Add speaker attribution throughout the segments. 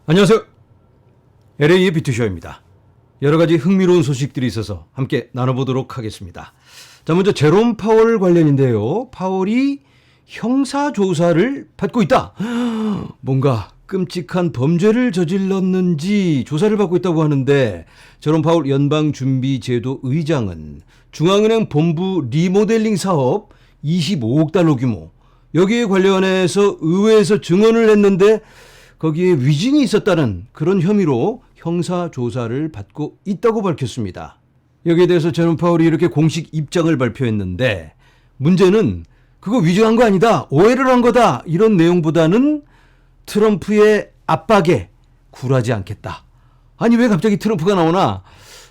Speaker 1: 안녕하세요. LA의 비투쇼입니다. 여러 가지 흥미로운 소식들이 있어서 함께 나눠보도록 하겠습니다. 자, 먼저 제롬 파월 관련인데요. 파월이 형사조사를 받고 있다. 뭔가 끔찍한 범죄를 저질렀는지 조사를 받고 있다고 하는데, 제롬 파월 연방준비제도 의장은 중앙은행 본부 리모델링 사업 25억 달러 규모, 여기에 관련해서 의회에서 증언을 했는데 거기에 위증이 있었다는 그런 혐의로 형사조사를 받고 있다고 밝혔습니다. 여기에 대해서 제롬 파월이 이렇게 공식 입장을 발표했는데, 문제는 그거 위증한 거 아니다, 오해를 한 거다, 이런 내용보다는 트럼프의 압박에 굴하지 않겠다. 아니, 왜 갑자기 트럼프가 나오나?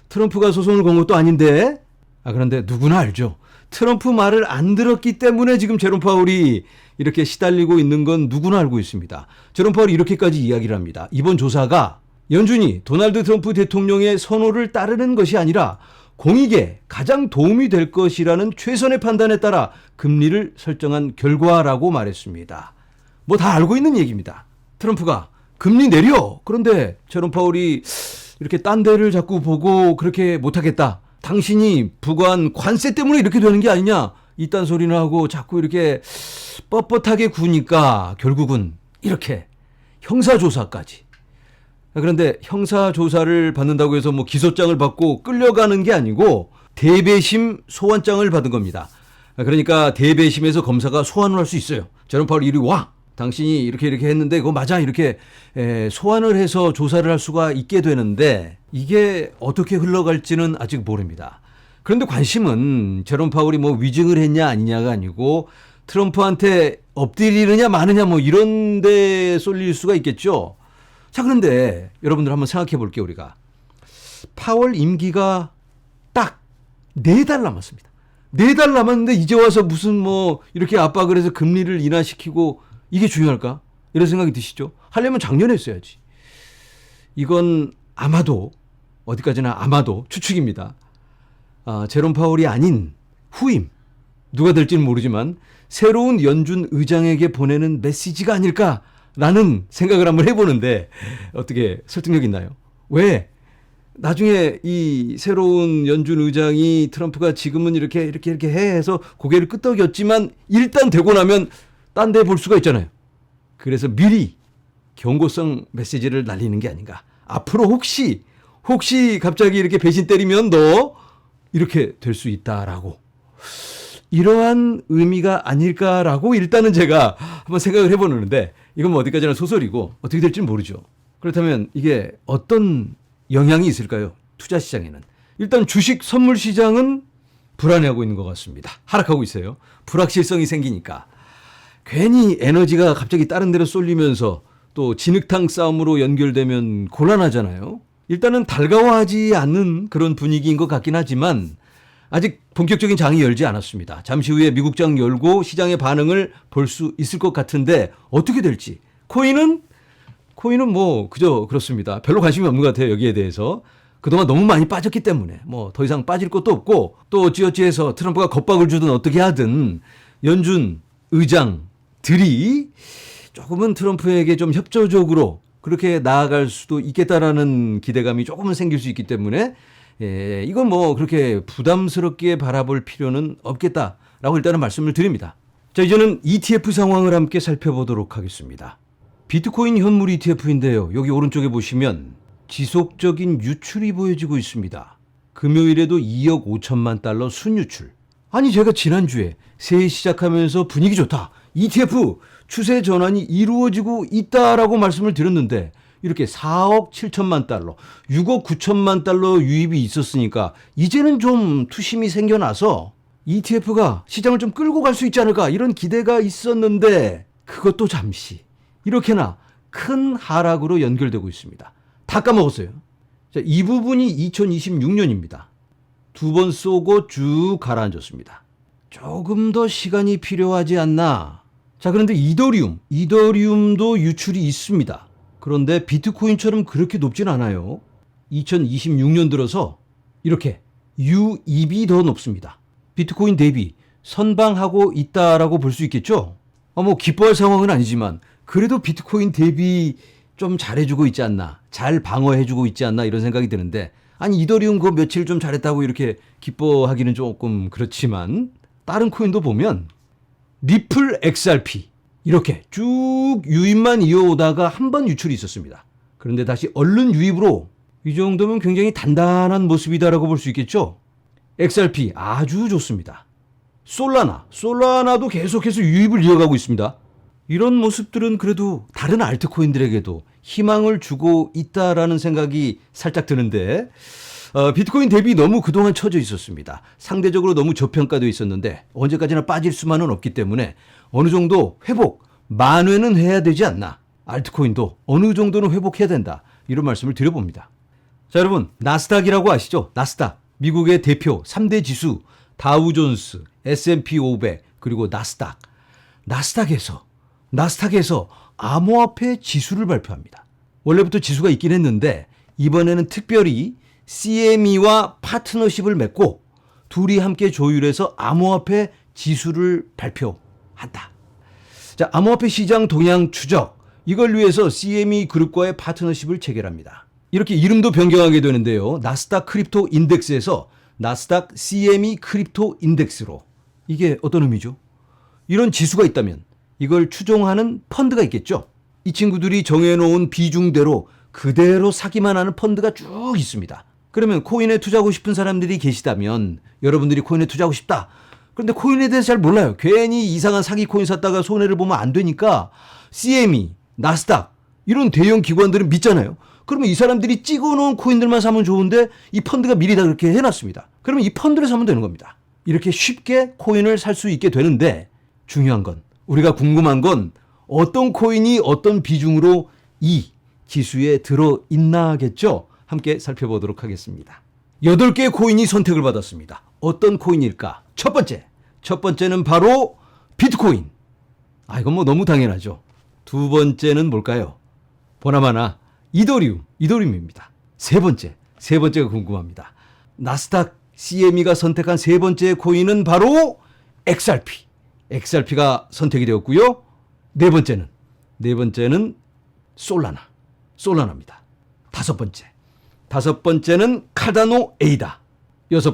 Speaker 1: 트럼프가 소송을 건 것도 아닌데. 그런데 누구나 알죠. 트럼프 말을 안 들었기 때문에 지금 제롬 파월이 이렇게 시달리고 있는 건 누구나 알고 있습니다. 제롬 파월이 이렇게까지 이야기를 합니다. 이번 조사가 연준이 도널드 트럼프 대통령의 선호를 따르는 것이 아니라 공익에 가장 도움이 될 것이라는 최선의 판단에 따라 금리를 설정한 결과라고 말했습니다. 뭐 다 알고 있는 얘기입니다. 트럼프가 금리 내려. 그런데 제롬 파월이 이렇게 딴 데를 자꾸 보고 그렇게 못하겠다. 당신이 부과한 관세 때문에 이렇게 되는 게 아니냐, 이딴 소리나 하고 자꾸 이렇게 뻣뻣하게 구니까 결국은 이렇게 형사조사까지. 그런데 형사조사를 받는다고 해서 뭐 기소장을 받고 끌려가는 게 아니고 대배심 소환장을 받은 겁니다. 그러니까 대배심에서 검사가 소환을 할 수 있어요. 제롬 파월이 이리 와, 당신이 이렇게 했는데 그거 맞아, 이렇게 소환을 해서 조사를 할 수가 있게 되는데, 이게 어떻게 흘러갈지는 아직 모릅니다. 그런데 관심은 제롬 파월이 뭐 위증을 했냐 아니냐가 아니고 트럼프한테 엎드리느냐 마느냐 뭐 이런 데 쏠릴 수가 있겠죠. 자, 그런데 여러분들 한번 생각해 볼게요. 우리가 파월 임기가 딱 4달 남았습니다. 4달 남았는데 이제 와서 무슨 뭐 이렇게 압박을 해서 금리를 인하시키고, 이게 중요할까? 이런 생각이 드시죠? 하려면 작년에 했어야지. 이건 아마도, 어디까지나 아마도 추측입니다. 제롬 파월이 아닌 후임, 누가 될지는 모르지만 새로운 연준 의장에게 보내는 메시지가 아닐까라는 생각을 한번 해보는데, 어떻게 설득력 있나요? 왜? 나중에 이 새로운 연준 의장이 트럼프가 지금은 이렇게 해서 고개를 끄덕였지만 일단 되고 나면 딴 데 볼 수가 있잖아요. 그래서 미리 경고성 메시지를 날리는 게 아닌가. 앞으로 혹시 갑자기 이렇게 배신 때리면 너 이렇게 될 수 있다라고, 이러한 의미가 아닐까라고 일단은 제가 한번 생각을 해보는데, 이건 뭐 어디까지나 소설이고 어떻게 될지는 모르죠. 그렇다면 이게 어떤 영향이 있을까요? 투자 시장에는. 일단 주식 선물 시장은 불안해하고 있는 것 같습니다. 하락하고 있어요. 불확실성이 생기니까. 괜히 에너지가 갑자기 다른 데로 쏠리면서 또 진흙탕 싸움으로 연결되면 곤란하잖아요. 일단은 달가워하지 않는 그런 분위기인 것 같긴 하지만 아직 본격적인 장이 열지 않았습니다. 잠시 후에 미국장 열고 시장의 반응을 볼 수 있을 것 같은데 어떻게 될지. 코인은 뭐 그저 그렇습니다. 별로 관심이 없는 것 같아요. 여기에 대해서. 그동안 너무 많이 빠졌기 때문에 뭐 더 이상 빠질 것도 없고, 또 어찌어찌해서 트럼프가 겁박을 주든 어떻게 하든 연준 의장들이 조금은 트럼프에게 좀 협조적으로 그렇게 나아갈 수도 있겠다라는 기대감이 조금은 생길 수 있기 때문에 이건 뭐 그렇게 부담스럽게 바라볼 필요는 없겠다라고 일단은 말씀을 드립니다. 자, 이제는 ETF 상황을 함께 살펴보도록 하겠습니다. 비트코인 현물 ETF인데요. 여기 오른쪽에 보시면 지속적인 유출이 보여지고 있습니다. 금요일에도 2억 5천만 달러 순유출. 아니, 제가 지난주에 새해 시작하면서 분위기 좋다, ETF 추세 전환이 이루어지고 있다라고 말씀을 드렸는데, 이렇게 4억 7천만 달러, 6억 9천만 달러 유입이 있었으니까 이제는 좀 투심이 생겨나서 ETF가 시장을 좀 끌고 갈 수 있지 않을까, 이런 기대가 있었는데 그것도 잠시 이렇게나 큰 하락으로 연결되고 있습니다. 다 까먹었어요. 자, 이 부분이 2026년입니다. 2번 쏘고 쭉 가라앉았습니다. 조금 더 시간이 필요하지 않나. 자, 그런데 이더리움도 유출이 있습니다. 그런데 비트코인처럼 그렇게 높진 않아요. 2026년 들어서 이렇게 유입이 더 높습니다. 비트코인 대비 선방하고 있다라고 볼 수 있겠죠. 뭐 기뻐할 상황은 아니지만 그래도 비트코인 대비 좀 잘해주고 있지 않나, 잘 방어해주고 있지 않나 이런 생각이 드는데, 아니 이더리움 그 며칠 좀 잘했다고 이렇게 기뻐하기는 조금 그렇지만 다른 코인도 보면 리플 XRP 이렇게 쭉 유입만 이어오다가 한 번 유출이 있었습니다. 그런데 다시 얼른 유입으로, 이 정도면 굉장히 단단한 모습이다라고 볼 수 있겠죠. XRP 아주 좋습니다. 솔라나도 계속해서 유입을 이어가고 있습니다. 이런 모습들은 그래도 다른 알트코인들에게도 희망을 주고 있다라는 생각이 살짝 드는데, 비트코인 대비 너무 그동안 처져 있었습니다. 상대적으로 너무 저평가되어 있었는데 언제까지나 빠질 수만은 없기 때문에 어느 정도 회복, 만회는 해야 되지 않나. 알트코인도 어느 정도는 회복해야 된다. 이런 말씀을 드려봅니다. 자, 여러분, 나스닥이라고 아시죠? 나스닥. 미국의 대표 3대 지수 다우존스, S&P 500, 그리고 나스닥. 나스닥에서 암호화폐 지수를 발표합니다. 원래부터 지수가 있긴 했는데 이번에는 특별히 CME와 파트너십을 맺고 둘이 함께 조율해서 암호화폐 지수를 발표한다. 자, 암호화폐 시장 동향 추적, 이걸 위해서 CME 그룹과의 파트너십을 체결합니다. 이렇게 이름도 변경하게 되는데요. 나스닥 크립토 인덱스에서 나스닥 CME 크립토 인덱스로. 이게 어떤 의미죠? 이런 지수가 있다면 이걸 추종하는 펀드가 있겠죠. 이 친구들이 정해놓은 비중대로 그대로 사기만 하는 펀드가 쭉 있습니다. 그러면 코인에 투자하고 싶은 사람들이 계시다면, 여러분들이 코인에 투자하고 싶다. 그런데 코인에 대해서 잘 몰라요. 괜히 이상한 사기 코인 샀다가 손해를 보면 안 되니까 CME, 나스닥 이런 대형 기관들은 믿잖아요. 그러면 이 사람들이 찍어놓은 코인들만 사면 좋은데 이 펀드가 미리 다 그렇게 해놨습니다. 그러면 이 펀드를 사면 되는 겁니다. 이렇게 쉽게 코인을 살 수 있게 되는데, 중요한 건, 우리가 궁금한 건 어떤 코인이 어떤 비중으로 이 지수에 들어있나겠죠? 함께 살펴보도록 하겠습니다. 8개의 코인이 선택을 받았습니다. 어떤 코인일까? 첫 번째는 바로 비트코인. 이건 뭐 너무 당연하죠. 두 번째는 뭘까요? 보나마나 이더리움입니다. 세 번째가 궁금합니다. 나스닥 CME가 선택한 세 번째 코인은 바로 XRP가 선택이 되었고요. 네 번째는 솔라나입니다. 다섯 번째는 카르다노 에이다. 여섯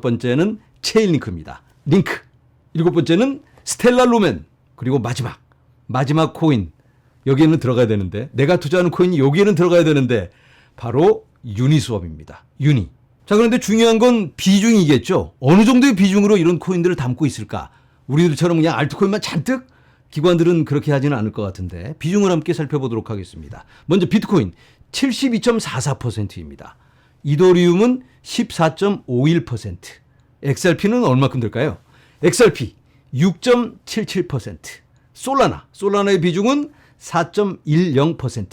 Speaker 1: 번째는 체인링크입니다. 링크. 일곱 번째는 스텔라 루멘. 그리고 마지막 코인, 여기에는 들어가야 되는데, 내가 투자하는 코인이 여기에는 들어가야 되는데 바로 유니스왑입니다. 자, 그런데 중요한 건 비중이겠죠. 어느 정도의 비중으로 이런 코인들을 담고 있을까? 우리들처럼 그냥 알트코인만 잔뜩? 기관들은 그렇게 하지는 않을 것 같은데 비중을 함께 살펴보도록 하겠습니다. 먼저 비트코인 72.44%입니다. 이더리움은 14.51%. XRP는 얼마큼 될까요? XRP 6.77%. 솔라나의 비중은 4.10%.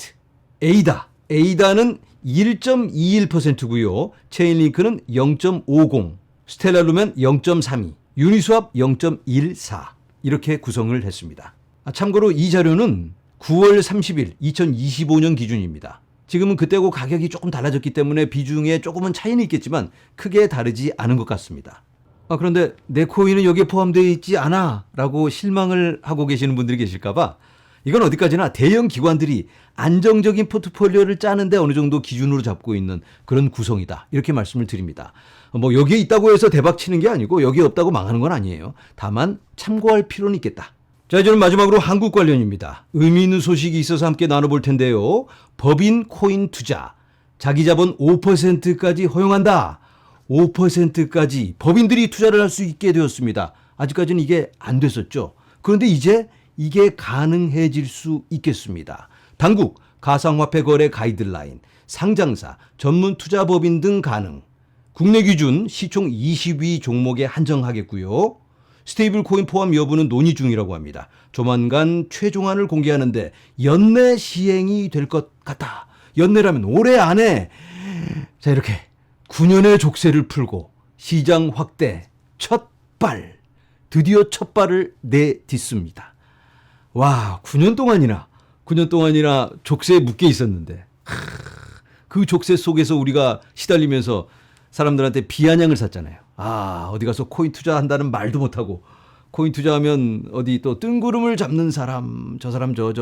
Speaker 1: 에이다는 1.21%고요. 체인링크는 0.50, 스텔라 루멘 0.32, 유니스왑 0.14 이렇게 구성을 했습니다. 참고로 이 자료는 9월 30일 2025년 기준입니다. 지금은 그때고 가격이 조금 달라졌기 때문에 비중에 조금은 차이는 있겠지만 크게 다르지 않은 것 같습니다. 그런데 내 코인은 여기에 포함되어 있지 않아 라고 실망을 하고 계시는 분들이 계실까봐, 이건 어디까지나 대형 기관들이 안정적인 포트폴리오를 짜는데 어느 정도 기준으로 잡고 있는 그런 구성이다, 이렇게 말씀을 드립니다. 뭐 여기에 있다고 해서 대박 치는 게 아니고 여기에 없다고 망하는 건 아니에요. 다만 참고할 필요는 있겠다. 자, 이제는 마지막으로 한국 관련입니다. 의미 있는 소식이 있어서 함께 나눠볼 텐데요. 법인 코인 투자, 자기 자본 5%까지 허용한다. 5%까지 법인들이 투자를 할 수 있게 되었습니다. 아직까지는 이게 안 됐었죠. 그런데 이제 이게 가능해질 수 있겠습니다. 당국, 가상화폐 거래 가이드라인, 상장사, 전문 투자법인 등 가능. 국내 기준 시총 20위 종목에 한정하겠고요. 스테이블 코인 포함 여부는 논의 중이라고 합니다. 조만간 최종안을 공개하는데 연내 시행이 될 것 같다. 연내라면 올해 안에. 자, 이렇게 9년의 족쇄를 풀고 시장 확대 드디어 첫 발을 내딛습니다. 와, 9년 동안이나 족쇄에 묶여 있었는데, 그 족쇄 속에서 우리가 시달리면서 사람들한테 비아냥을 샀잖아요. 어디 가서 코인 투자한다는 말도 못하고 코인 투자하면 어디 또 뜬구름을 잡는 사람, 저 사람 저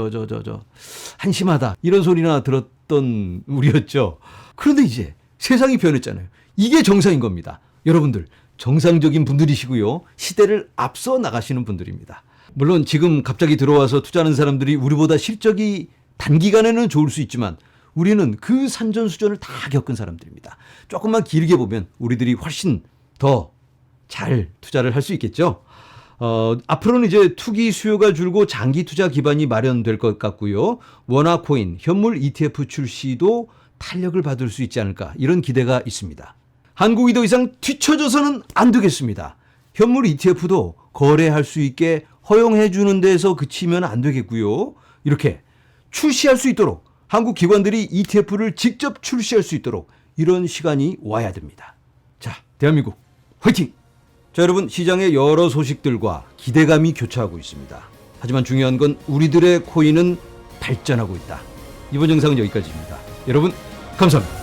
Speaker 1: 한심하다 이런 소리나 들었던 우리였죠. 그런데 이제 세상이 변했잖아요. 이게 정상인 겁니다. 여러분들 정상적인 분들이시고요. 시대를 앞서 나가시는 분들입니다. 물론 지금 갑자기 들어와서 투자하는 사람들이 우리보다 실적이 단기간에는 좋을 수 있지만 우리는 그 산전수전을 다 겪은 사람들입니다. 조금만 길게 보면 우리들이 훨씬 더 잘 투자를 할 수 있겠죠. 앞으로는 이제 투기 수요가 줄고 장기 투자 기반이 마련될 것 같고요. 원화 코인, 현물 ETF 출시도 탄력을 받을 수 있지 않을까 이런 기대가 있습니다. 한국이 더 이상 뒤처져서는 안 되겠습니다. 현물 ETF도 거래할 수 있게 허용해 주는 데서 그치면 안 되겠고요. 이렇게 출시할 수 있도록 한국 기관들이 ETF를 직접 출시할 수 있도록 이런 시간이 와야 됩니다. 자, 대한민국 화이팅! 자, 여러분 시장의 여러 소식들과 기대감이 교차하고 있습니다. 하지만 중요한 건 우리들의 코인은 발전하고 있다. 이번 영상은 여기까지입니다. 여러분 감사합니다.